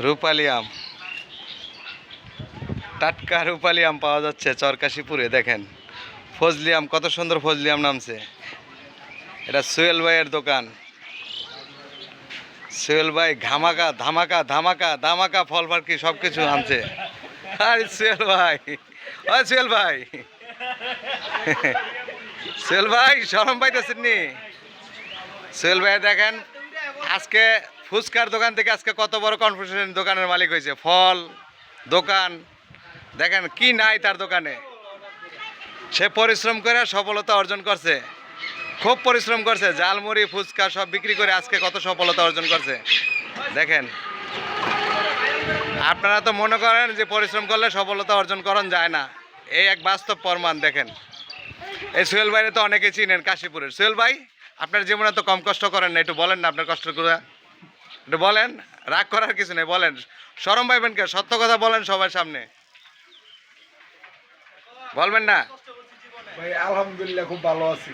রূপালি আম, টাটকা রূপালি আম পাওয়া যাচ্ছে চরকাশিপুরে। দেখেন ফজলি আম, কত সুন্দর ফজলি আম নামছে। এটা সোহেল ভাইয়ের দোকান। সোহেল ভাই ধামাকা ধামাকা ধামাকা ধামাকা ফল ফারকি সব কিছু আনছে। আরে সোহেল ভাই, ওই সোহেল ভাই, সোহেল ভাই শরম পাইতেছেন নি? সোহেল ভাই দেখেন আজকে ফুচকার দোকান থেকে আজকে কত বড় কনফিউশন দোকানের মালিক হয়েছে। ফল দোকান দেখেন কি নাই তার দোকানে। সে পরিশ্রম করে সফলতা অর্জন করছে, খুব পরিশ্রম করছে। জালমুড়ি ফুচকা সব বিক্রি করে আজকে কত সফলতা অর্জন করছে দেখেন। আপনারা তো মনে করেন যে পরিশ্রম করলে সফলতা অর্জন করা যায় না, এই এক বাস্তব প্রমাণ দেখেন। এই সোহেল ভাইরে তো অনেকে চিনেন কাশীপুরের। সোহেল ভাই আপনার জীবনে তো কম কষ্ট করেন না, একটু বলেন না আপনার কষ্ট করে, একটু বলেন। রাগ করার কিছু নেই, বলেন। শরম পাইবেন কে? সত্য কথা বলেন সবার সামনে, বলবেন না? ভাই আলহামদুলিল্লাহ খুব ভালো আছি।